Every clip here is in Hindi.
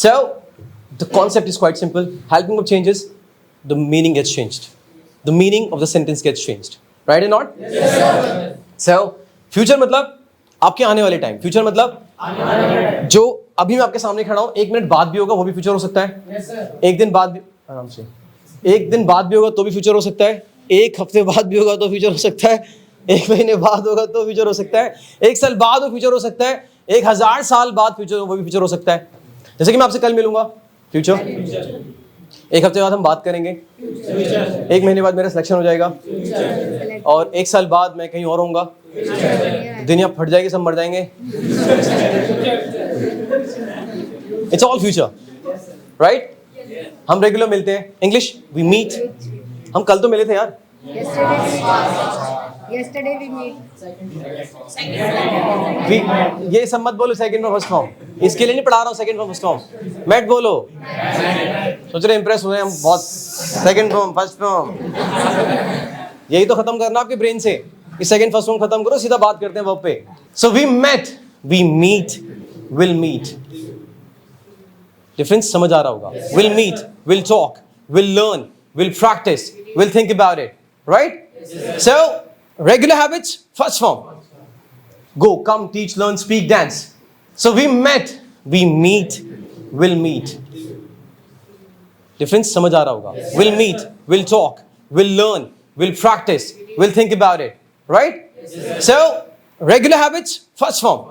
So the concept is quite simple. Helping verb changes, the meaning gets changed. The meaning of the sentence gets changed. Right or not? Yes, sir. So future मतलब आपके आने वाले टाइम. फ्यूचर मतलब जो अभी मैं आपके सामने खड़ा हूं, 1 मिनट बाद भी होगा वो भी फ्यूचर हो सकता है. Yes, sir. एक दिन बाद भी, आराम से, 1 दिन बाद भी होगा तो भी फ्यूचर हो सकता है. 1 हफ्ते बाद भी होगा तो फ्यूचर हो सकता है. 1 महीने बाद होगा तो फ्यूचर हो सकता है. 1 साल बाद वो फ्यूचर हो सकता है. 1000 साल बाद फ्यूचर वो भी फ्यूचर हो सकता है. जैसे कि मैं आपसे कल मिलूंगा, फ्यूचर. 1 हफ्ते बाद हम बात करेंगे. 1 महीने बाद मेरा सिलेक्शन हो जाएगा. और 1 साल बाद मैं कहीं और होऊंगा. दुनिया फट जाएगी, सब मर जाएंगे. It's all future, right? हम रेगुलर मिलते हैं. English, we meet. हम कल तो मिले थे यार. Yesterday we meet. ये सब मत बोलो सेकंड फॉर्म फर्स्ट फॉर्म. इसके लिए नहीं पढ़ा रहा हूँ second form first form. Met बोलो. सोच रहे इंप्रेस हो रहे हैं हम बहुत. सेकंड फॉर्म फर्स्ट फॉर्म, यही तो खत्म करना आपके ब्रेन से. कि सेकंड फर्स्ट फॉर्म खत्म करो, सीधा बात करते हैं वर्ब पे. So we met, we meet, will meet. Difference समझ आ रहा होगा. Will meet, will talk, will learn, will practise, will think about it. Right? So regular habits, first form. Go, come, teach, learn, speak, dance. So we met, we meet, will meet. Difference समझ आ रहा होगा. Will meet, will talk, will learn, will practice, will think about it. Right? So regular habits, first form.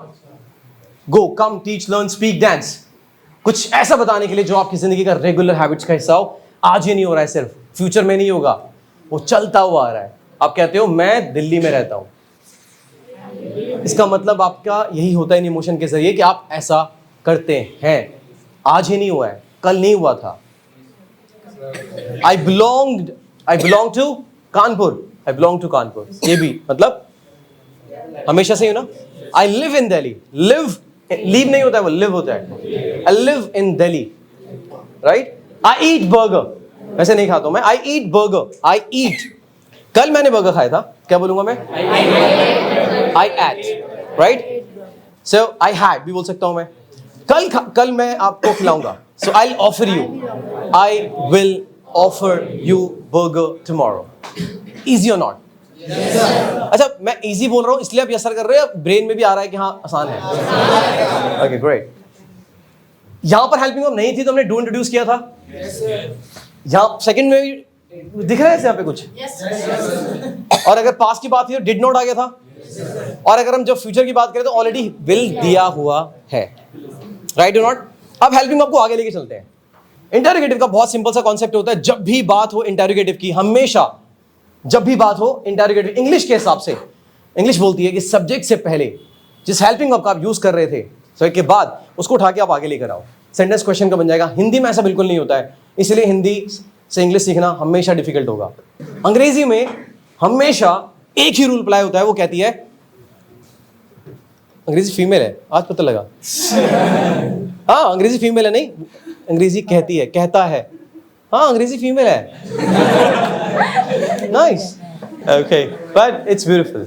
Go, come, teach, learn, speak, dance. कुछ ऐसा बताने के लिए जो आपकी जिंदगी का रेगुलर हैबिट्स का हिस्सा हो. आज ही नहीं हो रहा है, सिर्फ फ्यूचर में नहीं होगा, वो चलता हुआ आ रहा है. आप कहते हो मैं दिल्ली में रहता हूं. इसका मतलब आपका यही होता है इमोशन के जरिए कि आप ऐसा करते हैं. आज ही नहीं हुआ है, कल नहीं हुआ था. I belong to Kanpur. I belong to Kanpur, ये भी मतलब हमेशा से ही ना. I live in Delhi. Leave नहीं होता है, वो लिव होता है. I live in Delhi. Right? I eat burger. वैसे नहीं खाता हूं मैं. I eat burger. I eat. कल मैंने बर्गर खाया था. क्या बोलूंगा मैं? I ate. Right? So I had भी बोल सकता हूं मैं. कल मैं आपको खिलाऊंगा. So I offer you. I will offer you burger tomorrow. Easy or not? अच्छा, मैं इजी बोल रहा हूं इसलिए आप ये असर कर रहे हैं, ब्रेन में भी आ रहा है कि हाँ आसान है. Okay, great. यहां पर हेल्पिंग वर्ब नहीं थी तो हमने डू इंट्रोड्यूस किया था. यहां सेकंड में भी दिख रहा है यहाँ पे कुछ. और अगर पास की बात थी तो डिड नॉट आ गया था. और अगर हम जब फ्यूचर की बात करें तो ऑलरेडी विल दिया हुआ है. राइट और नॉट? अब हेल्पिंग वर्ब को आगे लेके चलते हैं. इंटरोगेटिव का बहुत सिंपल सा कॉन्सेप्ट होता है. जब भी बात हो इंटरोगेटिव की, हमेशा जब भी बात हो इंटरोगेटिव, इंग्लिश के हिसाब से इंग्लिश बोलती है कि सब्जेक्ट से पहले जिस हेल्पिंग वर्ब का आप यूज कर रहे थे, सो के बाद उसको उठा के आप आगे लेकर आओ. सेंटेंस क्वेश्चन का बन जाएगा. हिंदी में ऐसा बिल्कुल नहीं होता है, इसलिए हिंदी से इंग्लिश सीखना हमेशा डिफिकल्ट होगा. अंग्रेजी में हमेशा एक ही रूल अप्लाई होता है, वो कहती है, अंग्रेजी फीमेल है, आज पता लगा. हाँ, अंग्रेजी फीमेल है. नहीं, अंग्रेजी कहती है, कहता है. हाँ, अंग्रेजी फीमेल है. Nice. Okay, but it's beautiful.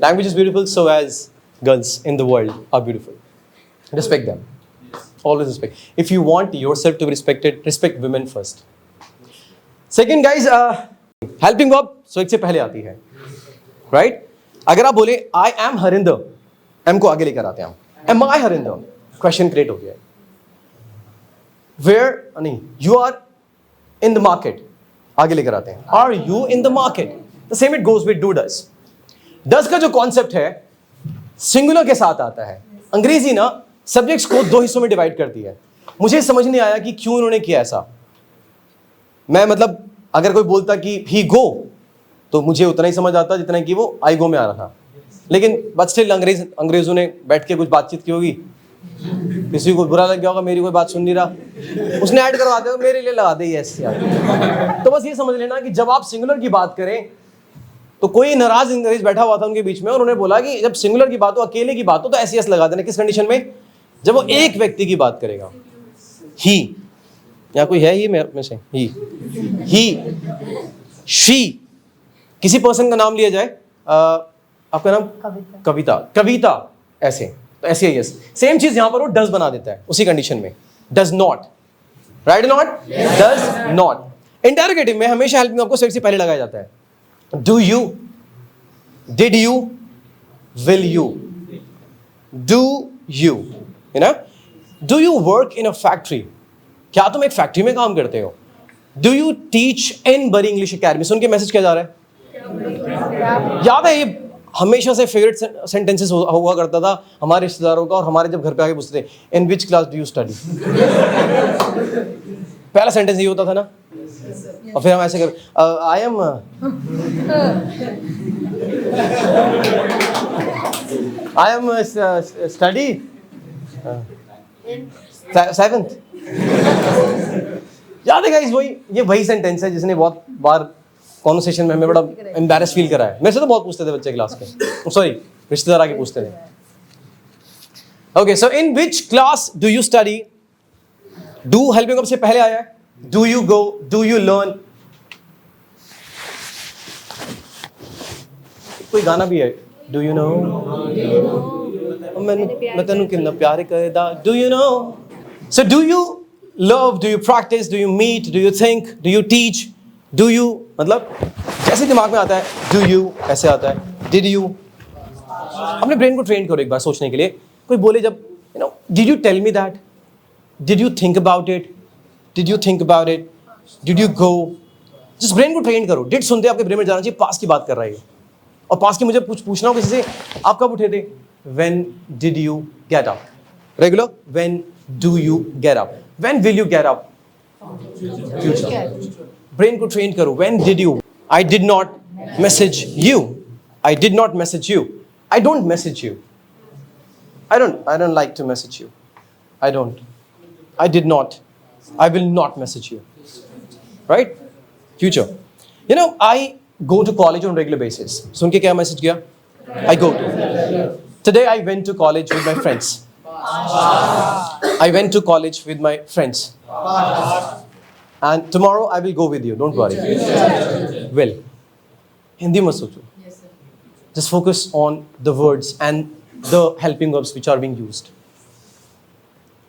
Language is beautiful, so as girls in the world are beautiful. Respect them. Always respect. If you want yourself to be respected, respect women first. Second, guys, helping verb so एक से पहले आती है. Right? अगर आप बोले I am हरिंदर, M को आगे लेकर आते हैं हम. Am I Harinder? Question create हो गया है. Where? नहीं. You are in the market. आगे लेकर आते हैं. Are you in the market? The same it goes with do does. Does का जो concept है सिंगुलर के साथ आता है. अंग्रेजी ना सब्जेक्ट्स को 2 हिस्सों में डिवाइड करती है. मुझे समझ नहीं आया कि क्यों उन्होंने किया ऐसा. मैं मतलब अगर कोई बोलता कि ही गो तो मुझे उतना ही समझ आता जितना कि वो आई गो में आ रहा था. लेकिन बट स्टिल अंग्रेजों ने बैठ के कुछ बातचीत की होगी. किसी को बुरा लग गया होगा, मेरी कोई बात सुन नहीं रहा, उसने ऐड करवा दिया, मेरे लिए लगा दे यस यार. तो बस ये समझ लेना कि जब आप सिंगुलर की बात करें तो कोई नाराज अंग्रेज बैठा हुआ था उनके बीच में और उन्होंने बोला कि जब सिंगुलर की बात हो, अकेले की बात हो, तो ऐसी यस लगा देना. किस कंडीशन में? जब वो एक व्यक्ति की बात करेगा. ही, यहाँ कोई है ही में से? ही, शी, किसी पर्सन का नाम लिया जाए, आपका नाम कविता, ऐसे तो ऐसे ही यस. सेम चीज यहाँ पर वो डज बना देता है उसी कंडीशन में. Does not. Right or not? Yes. Does not. Interrogative में हमेशा हेल्पिंग आपको सेट से पहले लगाया जाता है. Do you? Did you? Will you? Do you? You know? Do you work in a factory? क्या तुम एक फैक्ट्री में काम करते हो? Do you teach in बरी इंग्लिश अकेडमी? सुन के मैसेज क्या जा रहा है? याद है ये हमेशा से फेवरेट सेंटेंसेस हुआ करता था हमारे रिश्तेदारों का, और हमारे जब घर पे आके पूछते थे in which class do you study. पहला सेंटेंस ये होता था ना, और फिर हम ऐसे कर आई एम स्टडी 7th. याद है गाइस, ये वही सेंटेंस है जिसने बहुत बार कॉन्वर्सेशन में हमें बड़ा एम्बैरेस फील करा है. मेरे से तो बहुत पूछते थे बच्चे क्लास के, सॉरी रिश्तेदार आके पूछते थे. Okay, so in which class do you study? Do helping से पहले आया है. Do you go? Do you learn? कोई गाना भी है, डू यू नो मैं तेनू कितना प्यार करदा. Do you know? So do you love? Do you practise? Do you meet? Do you think? Do you teach? Do you मतलब जैसे दिमाग में आता है डू यू ऐसे आता है. Did you? अपने ब्रेन को ट्रेन करो एक बार सोचने के लिए. कोई बोले जब you know did you tell me that? Did you think about it? Did you think about it? Did you go? जिस ब्रेन को ट्रेन करो. डिड सुनते आपके ब्रेन में जाना चाहिए पास की बात कर रहा है, और पास की मुझे पूछना हो किसी से आप कब उठे थे? When did you get up? Regular. When do you get up? When will you get up? Future. Brain को ट्रेन करो. When did you? I did not message you. I did not message you. I don't message you. I don't like to message you. I don't. I did not. I will not message you. Right? Future. You know I go to college on regular basis. सुन के क्या मैसेज किया? I go to. Today I went to college with my friends. I went to college with my friends. And tomorrow I will go with you. Don't worry. Will. Hindi मत सोचो. Just focus on the words and the helping verbs which are being used.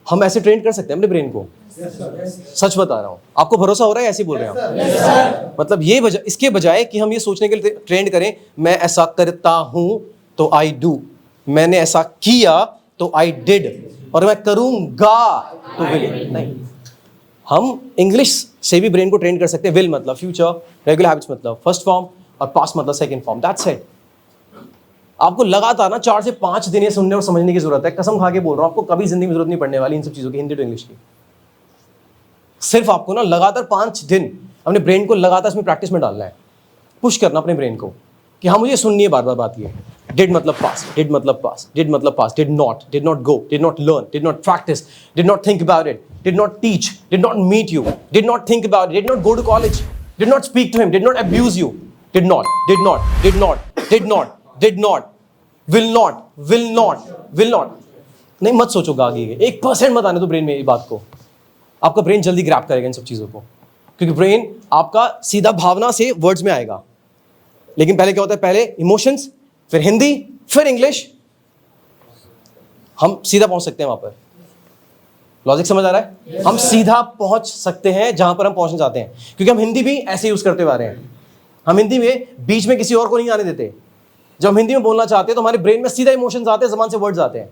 हम ऐसे ट्रेन कर सकते हैं अपने ब्रेन को. सच बता रहा हूं. आपको भरोसा हो रहा है? ऐसे बोल रहे हैं आप? मतलब ये इसके बजाय कि हम ये सोचने के लिए ट्रेंड करें मैं ऐसा करता हूं तो आई डू, मैंने ऐसा किया तो आई डिड, और मैं करूंगा तो विल. नहीं, हम इंग्लिश से भी ब्रेन को ट्रेन कर सकते हैं. विल मतलब फ्यूचर, रेगुलर हैबिट्स मतलब फर्स्ट फॉर्म, और पास्ट मतलब सेकंड फॉर्म. That's it. आपको लगातार ना 4 से 5 दिन ये सुनने और समझने की जरूरत है. कसम खा के बोल रहा हूं, आपको कभी जिंदगी में जरूरत नहीं पड़ने वाली इन सब चीजों की, हिंदी टू इंग्लिश की. सिर्फ आपको ना लगातार 5 दिन अपने ब्रेन को लगातार इसमें प्रैक्टिस में डालना है. पुश करना अपने ब्रेन को कि हाँ मुझे सुननी है बार बार बात. ये डिड मतलब पास्ट, डिड मतलब पास्ट, डिड मतलब past, did not go, did not learn, did not practise, did not think about it, did not teach, did not meet you, did not think about it, did not go to college, did not speak to him, did not abuse you. Did not, did not, did not, did not, did not, will not, will not, will not. नहीं मत सोचो आगे, 1% मत आने दो ब्रेन में ये बात को. आपका ब्रेन जल्दी ग्रैब करेगा इन सब चीजों को, क्योंकि ब्रेन आपका सीधा भावना से वर्ड्स में आएगा. लेकिन पहले क्या होता है? पहले इमोशंस, फिर हिंदी, फिर इंग्लिश. हम सीधा पहुंच सकते हैं वहां पर. लॉजिक समझ आ रहा है? हम सीधा पहुंच सकते हैं जहां पर हम पहुंचना चाहते हैं, क्योंकि हम हिंदी भी ऐसे यूज करते हुए आ रहे हैं. हम हिंदी में बीच में किसी और को नहीं आने देते. जब हम हिंदी में बोलना चाहते हैं तो हमारे ब्रेन में सीधा इमोशंस आते हैं, जबान से वर्ड्स आते हैं,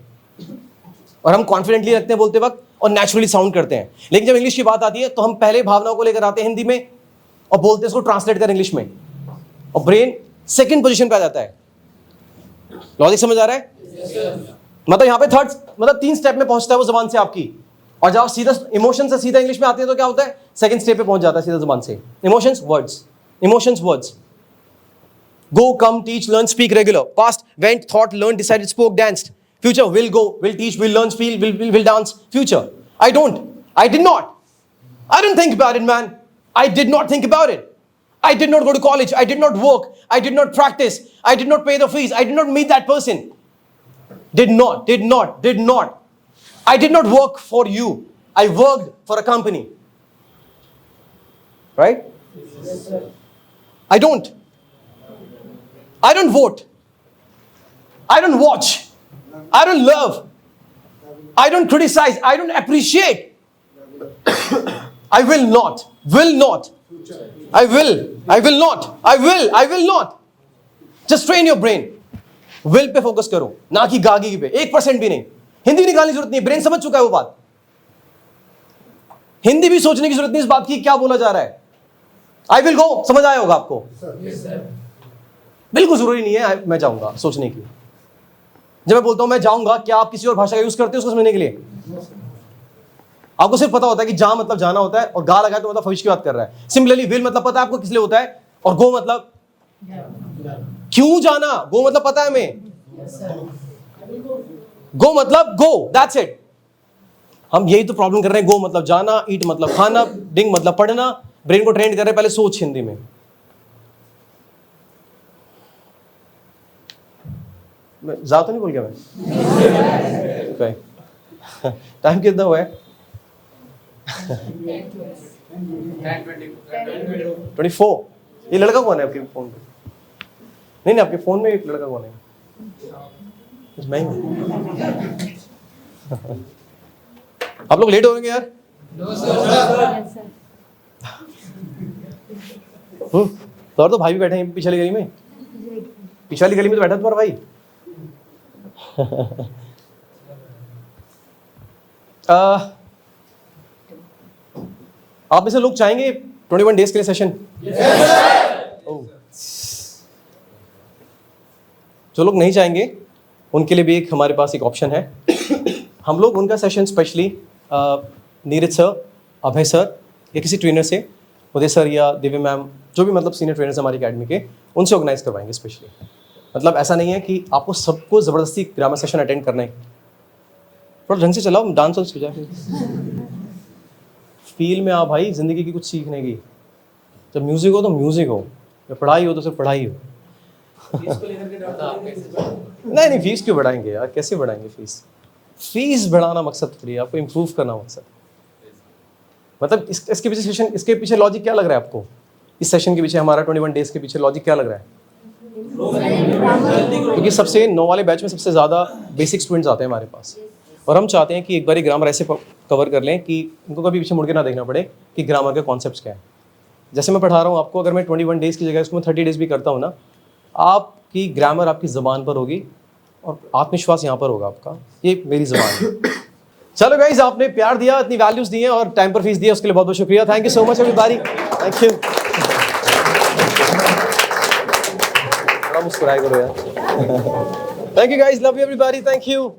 और हम कॉन्फिडेंटली रखते हैं बोलते वक्त और नेचुरली साउंड करते हैं. लेकिन जब इंग्लिश की बात आती है तो हम पहले भावनाओं को लेकर आते हैं हिंदी में और बोलते हैं उसको ट्रांसलेट कर इंग्लिश में, और ब्रेन सेकंड पोजीशन पे आ जाता है. लॉजिक समझ आ रहा है? मतलब यहाँ पे थर्ड मतलब 3 स्टेप में पहुंचता है वो जबान से आपकी, और जब सीधा इमोशन से सीधा इंग्लिश में आते हैं तो क्या होता है? सेकंड स्टेप पे पहुंच जाता है सीधा जबान से. Emotions words, emotions words. Go, come, teach, learn, speak, regular. Past, went, thought, learned, decided, spoke, danced. Future, will go, will teach, will learn, speak, will dance. Future, I don't. I did not. I didn't think about it, man. I did not think about it. I did not go to college. I did not work. I did not practice. I did not pay the fees. I did not meet that person. Did not, did not, did not. I did not work for you. I worked for a company. Right? Yes, sir. I don't. I don't vote. I don't watch. I don't love. I don't criticize. I don't appreciate. I will not, will not, I will not, I will not. Just train your brain. Will पे फोकस करो, ना कि गागी पे. 1% भी नहीं. हिंदी निकालने की जरूरत नहीं, ब्रेन समझ चुका है वो बात. हिंदी भी सोचने की जरूरत नहीं इस बात की क्या बोला जा रहा है. I will go, समझ आया होगा आपको. बिल्कुल जरूरी नहीं है मैं जाऊंगा सोचने की. जब मैं बोलता हूं मैं जाऊंगा, क्या आप किसी और भाषा का यूज करते हो उसको समझने के लिए? आपको सिर्फ पता होता है कि जा मतलब जाना होता है, और गा लगा तो मतलब भविष्य की बात कर रहा है. सिमिलरली विल मतलब पता है आपको किस लिए होता है, और गो मतलब क्यों जाना. गो मतलब पता है हमें. गो मतलब गो, दैट्स इट. हम यही तो प्रॉब्लम कर रहे हैं. गो मतलब जाना, ईट मतलब खाना, डिंग मतलब पढ़ना. ब्रेन को ट्रेन कर रहे हैं पहले सोच हिंदी में. ज्यादा तो नहीं बोल गया मैं? टाइम कितना हुआ है? 24. ये लड़का कौन है आपके फोन पे? नहीं आपके फोन में एक लड़का कौन है? मैं ही हूं. आप लोग लेट हो गए यार. तो भाई भी बैठे हैं पीछे वाली गली में. पीछे वाली गली में तो बैठा तुम्हारा भाई. आप में से लोग चाहेंगे 21 डेज के लिए सेशन? जो लोग नहीं चाहेंगे उनके लिए भी एक हमारे पास एक ऑप्शन है. हम लोग उनका सेशन स्पेशली नीरज सर, अभय सर या किसी ट्रेनर से, उदय सर या दिव्य मैम, जो भी मतलब सीनियर ट्रेनर्स हमारी अकेडमी के, उनसे ऑर्गेनाइज करवाएंगे स्पेशली. मतलब ऐसा नहीं है कि आपको सबको ज़बरदस्ती ग्रामर सेशन अटेंड करना है. थोड़ा ढंग से चलाओ, डांस वांस हो जाए. फील में आ भाई, ज़िंदगी की कुछ सीखने की. जब म्यूज़िक हो तो म्यूज़िक हो, जब पढ़ाई हो तो सिर्फ पढ़ाई हो. नहीं फीस क्यों बढ़ाएंगे यार, कैसे बढ़ाएंगे फीस? फीस बढ़ाना मकसद थोड़ी है, आपको इम्प्रूव करना मकसद. मतलब इसके पीछे सेशन, इसके पीछे लॉजिक क्या लग रहा है आपको? इस सेशन के पीछे, हमारा 21 डेज के पीछे लॉजिक क्या लग रहा है? क्योंकि सबसे 9 वाले बैच में सबसे ज़्यादा बेसिक स्टूडेंट्स आते हैं हमारे पास, और हम चाहते हैं कि एक बार ग्रामर ऐसे कवर कर लें कि उनको कभी पीछे मुड़ के ना देखना पड़े कि ग्रामर के कॉन्सेप्ट्स क्या है. जैसे मैं पढ़ा रहा हूँ आपको, अगर मैं 21 डेज़ की जगह उसको मैं 30 डेज़ भी करता हूँ ना, आपकी ग्रामर आपकी ज़बान पर होगी और आत्मविश्वास यहाँ पर होगा आपका. ये मेरी ज़बान है. चलो गाइस, आपने प्यार दिया, इतनी वैल्यूज़ दी हैं और टाइम पर फीस दिया, उसके लिए बहुत बहुत शुक्रिया. Thank you so much everybody. Thank you. मुस्कुराए करो यार. Thank you guys, love you everybody. Thank you.